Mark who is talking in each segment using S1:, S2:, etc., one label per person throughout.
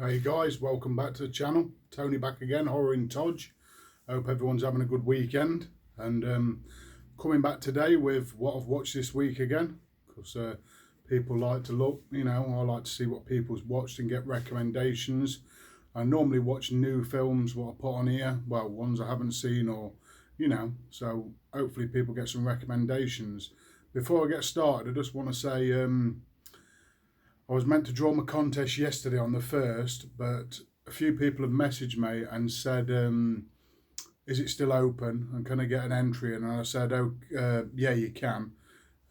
S1: Hey guys, welcome back to the channel. Tony back again, Horror in Todge. Hope everyone's having a good weekend. And coming back today with what I've watched this week again. Because people like to look, I like to see what people's watched and get recommendations. I normally watch new films, what I put on here. Well, ones I haven't seen or, so hopefully people get some recommendations. Before I get started, I just want to say I was meant to draw my contest yesterday on the 1st, but a few people have messaged me and said, is it still open and can I get an entry? And I said, yeah, you can.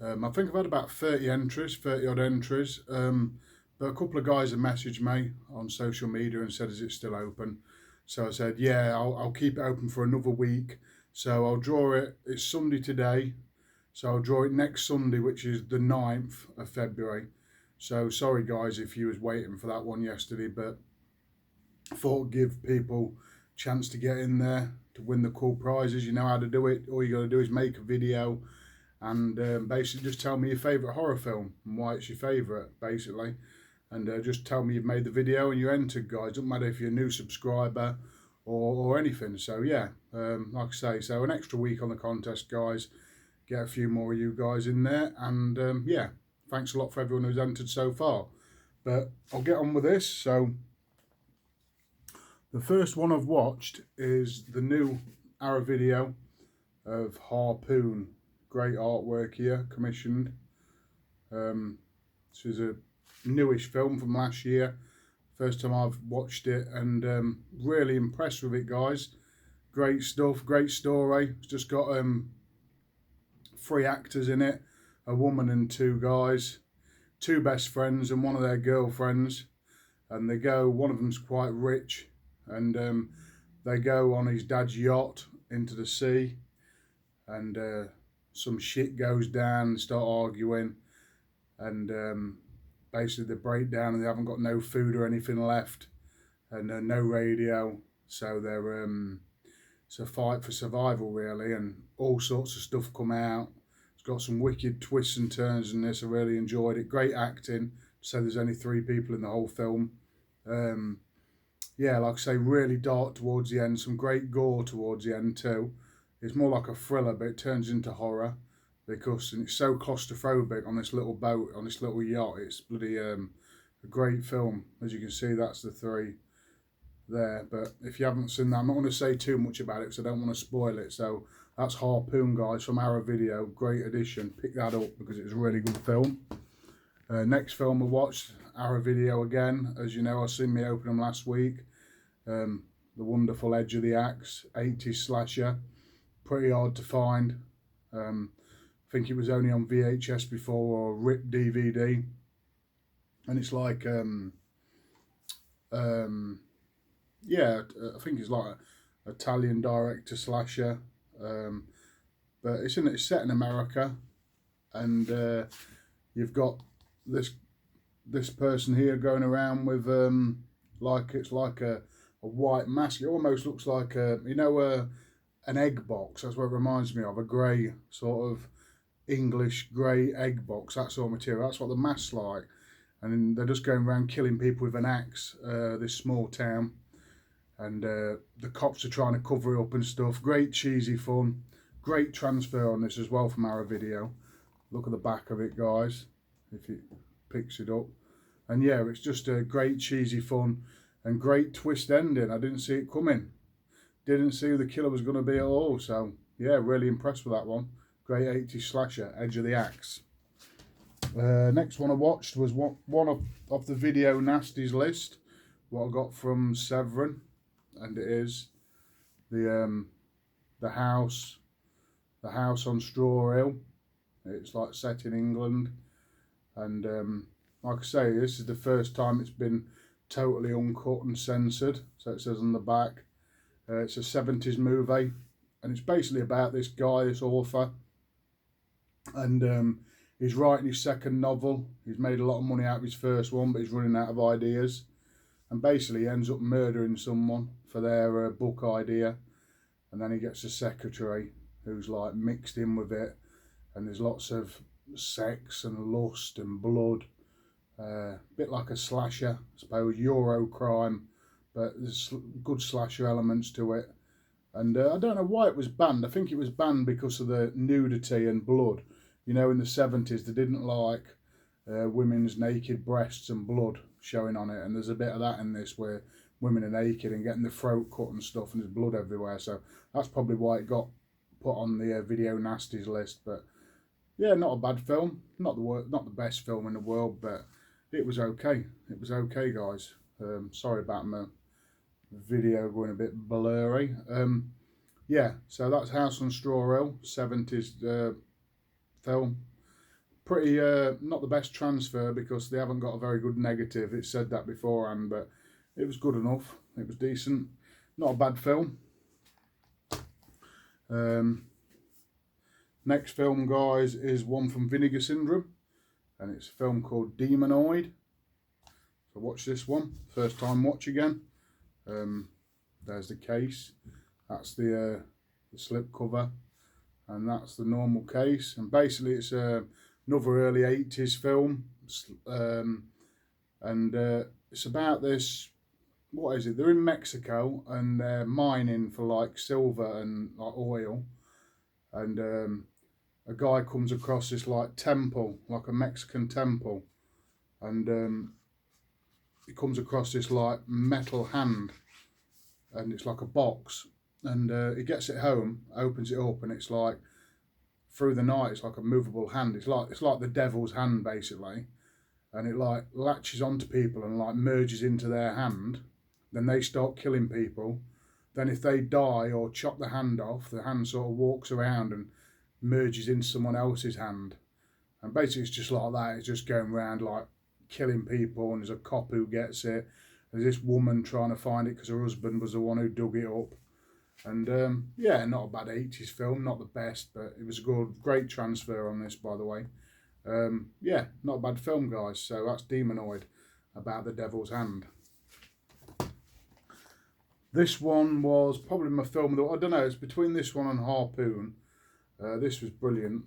S1: I think I've had about 30 entries, 30 odd entries. But a couple of guys have messaged me on social media and said, is it still open? So I said, yeah, I'll keep it open for another week. So I'll draw it. It's Sunday today. So I'll draw it next Sunday, which is the 9th of February. So sorry guys if you was waiting for that one yesterday, but I thought I'd give people a chance to get in there to win the cool prizes. You know how to do it. All you got to do is make a video and basically just tell me your favourite horror film and why it's your favourite, basically. And just tell me you've made the video and you entered, guys. Doesn't matter if you're a new subscriber or anything. So yeah, like I say, so an extra week on the contest, guys. Get a few more of you guys in there, and yeah, thanks a lot for everyone who's entered so far. But I'll get on with this. So the first one I've watched is the new Arrow video of Harpoon. Great artwork here, commissioned. This is a newish film from last year. First time I've watched it, and really impressed with it, guys. Great stuff, great story. It's just got 3 actors in it, a woman and 2 guys, 2 best friends and one of their girlfriends, and they go, one of them's quite rich, and they go on his dad's yacht into the sea, and some shit goes down, they start arguing, and basically they break down and they haven't got no food or anything left, and no radio, so they're it's a fight for survival really, and all sorts of stuff come out. It's got some wicked twists and turns in this. I really enjoyed it. Great acting. So there's only 3 people in the whole film. Yeah, like I say, really dark towards the end. Some great gore towards the end too. It's more like a thriller, but it turns into horror because it's so claustrophobic on this little boat, on this little yacht. It's bloody a great film. As you can see, that's the 3 there. But if you haven't seen that, I'm not going to say too much about it because I don't want to spoil it. So that's Harpoon, guys, from Arrow Video. Great addition. Pick that up because it's a really good film. Next film I watched, Arrow Video again. As you know, I seen me open them last week. The wonderful Edge of the Axe, 80s slasher. Pretty hard to find. I think it was only on VHS before or RIP DVD. And it's like yeah, I think it's like an Italian director slasher, but it's set in America, and you've got this person here going around with like it's like a white mask. It almost looks like an egg box. That's what it reminds me of, a grey sort of English grey egg box. That sort of material. That's what the mask's like, and they're just going around killing people with an axe. This small town. And the cops are trying to cover it up and stuff. Great cheesy fun. Great transfer on this as well from Arrow Video. Look at the back of it, guys, if it picks it up. And yeah, it's just a great cheesy fun and great twist ending. I didn't see it coming. Didn't see who the killer was going to be at all. So yeah, really impressed with that one. Great 80s slasher, Edge of the Axe. Next one I watched was one of the video nasties list. What I got from Severin. And it is the house on Straw Hill. It's like set in England, and like I say, this is the first time it's been totally uncut and censored. So it says on the back, it's a 70s movie, and it's basically about this guy, this author, and he's writing his 2nd novel. He's made a lot of money out of his first one, but he's running out of ideas. And basically he ends up murdering someone for their book idea, and then he gets a secretary who's like mixed in with it, and there's lots of sex and lust and blood, bit like a slasher, I suppose, Euro crime, but there's good slasher elements to it. And I don't know why it was banned. I think it was banned because of the nudity and blood. You know, in the 70s, they didn't like women's naked breasts and blood showing on it. And there's a bit of that in this where women are naked and getting the throat cut and stuff, and there's blood everywhere. So that's probably why it got put on the video nasties list. But yeah, not a bad film. Not the best film in the world, but it was okay. It was okay, guys. Sorry about my video going a bit blurry. Yeah, so that's House on Straw Hill, 70s film. Pretty not the best transfer because they haven't got a very good negative. It said that beforehand, but it was good enough. It was decent. Not a bad film. Next film, guys, is one from Vinegar Syndrome, and it's a film called Demonoid. So watch this one, first time watch again. There's the case. That's the slip cover, and that's the normal case. And basically, it's another early 80s film, and it's about this. What is it? They're in Mexico and they're mining for like silver and like oil, and a guy comes across this like temple, like a Mexican temple, and he comes across this like metal hand, and it's like a box, and he gets it home, opens it up, and it's like through the night it's like a movable hand. It's like the devil's hand basically, and it like latches onto people and like merges into their hand. Then they start killing people. Then if they die or chop the hand off, the hand sort of walks around and merges into someone else's hand. And basically it's just like that. It's just going around like killing people, and there's a cop who gets it. There's this woman trying to find it because her husband was the one who dug it up. And yeah, not a bad 80s film, not the best, but it was a great transfer on this, by the way. Yeah, not a bad film, guys. So that's Demonoid, about the devil's hand. This one was probably my film, I don't know, it's between this one and Harpoon. This was brilliant.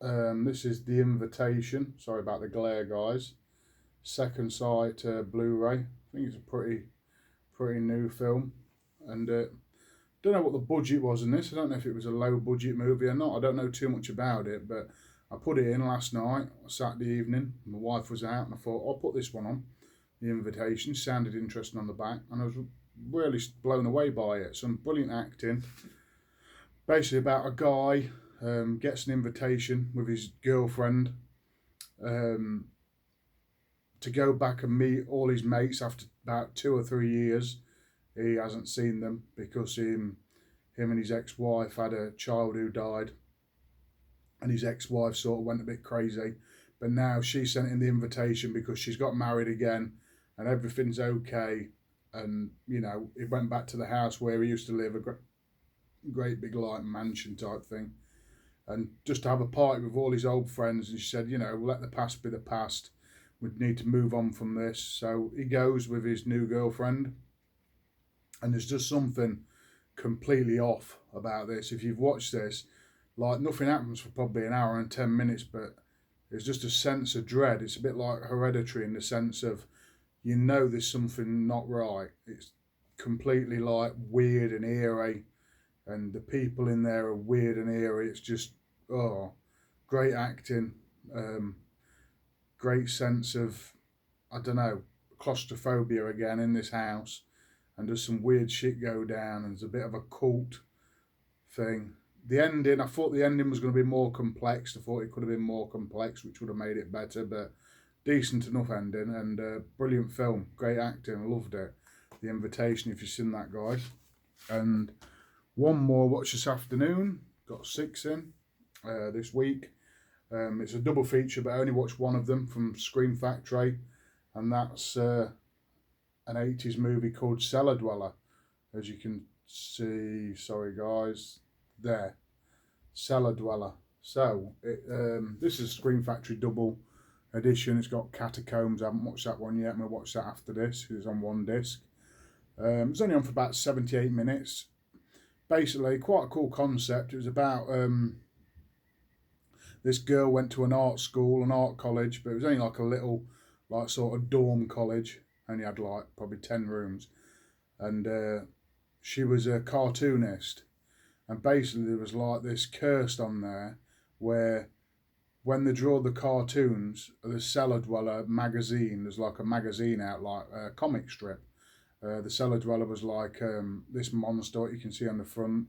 S1: This is The Invitation. Sorry about the glare, guys. Second sight Blu-ray. I think it's a pretty new film. And don't know what the budget was in this. I don't know if it was a low budget movie or not. I don't know too much about it, but I put it in last night, Saturday evening. My wife was out and I thought, I'll put this one on. The Invitation sounded interesting on the back, and I was really blown away by it. Some brilliant acting. Basically about a guy gets an invitation with his girlfriend to go back and meet all his mates after about 2 or 3 years. He hasn't seen them because him and his ex-wife had a child who died, and his ex-wife sort of went a bit crazy. But now she sent in the invitation because she's got married again and everything's okay. And, you know, he went back to the house where he used to live, a great big like mansion type thing, and just to have a party with all his old friends. And she said, you know, let the past be the past. We need to move on from this. So he goes with his new girlfriend, and there's just something completely off about this. If you've watched this, like nothing happens for probably an hour and 10 minutes, but there's just a sense of dread. It's a bit like Hereditary in the sense of, you know, there's something not right. It's completely like weird and eerie, and the people in there are weird and eerie. It's just, oh, great acting, great sense of, I don't know, claustrophobia again in this house, and there's some weird shit go down, and there's a bit of a cult thing. The ending, I thought the ending was going to be more complex. I thought it could have been more complex, which would have made it better, but decent enough ending, and brilliant film, great acting, I loved it. The Invitation, if you've seen that, guys. And one more watch this afternoon, got 6 in this week. It's a double feature, but I only watched one of them from Scream Factory, and that's an 80s movie called Cellar Dweller. As you can see, sorry guys, there, Cellar Dweller. So this is a Scream Factory double edition. It's got Catacombs. I haven't watched that one yet. I'm going to watch that after this. It's on one disc. It's only on for about 78 minutes. Basically, quite a cool concept. It was about this girl went to an art school, an art college, but it was only like a little like sort of dorm college. Only had like probably 10 rooms, and she was a cartoonist, and basically there was like this curse on there where when they draw the cartoons, the Cellar Dweller magazine, there's like a magazine out, like a comic strip. The Cellar Dweller was like this monster you can see on the front,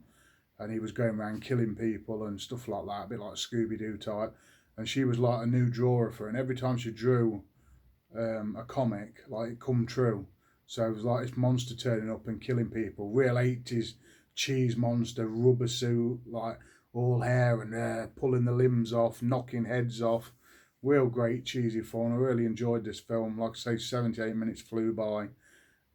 S1: and he was going around killing people and stuff like that, a bit like Scooby Doo type. And she was like a new drawer for her, and every time she drew a comic, like it come true. So it was like this monster turning up and killing people, real 80s cheese monster, rubber suit, like all hair and pulling the limbs off, knocking heads off. Real great cheesy fun. I really enjoyed this film. Like I say, 78 minutes flew by.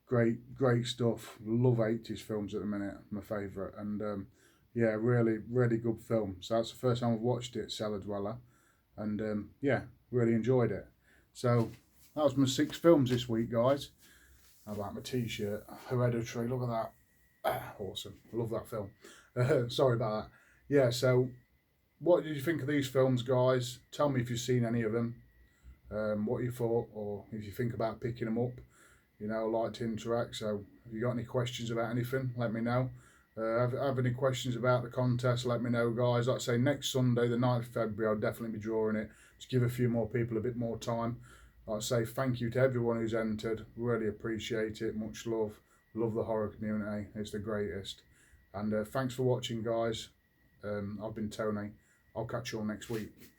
S1: Great stuff. Love 80s films at the minute. My favourite. And yeah, really good film. So that's the first time I've watched it, Cellar Dweller. And yeah, really enjoyed it. So that was my 6 films this week, guys. How about my t-shirt? Hereditary, look at that. Awesome. I love that film. Sorry about that. Yeah, so what did you think of these films, guys? Tell me if you've seen any of them, what you thought, or if you think about picking them up. You know, I like to interact, so if you got any questions about anything, let me know. Have any questions about the contest, let me know, guys. Like I say, next Sunday, the 9th of February, I'll definitely be drawing it. Just give a few more people a bit more time. Like I say, thank you to everyone who's entered. Really appreciate it. Much love. Love the horror community. It's the greatest. And thanks for watching, guys. I've been Tony. I'll catch you all next week.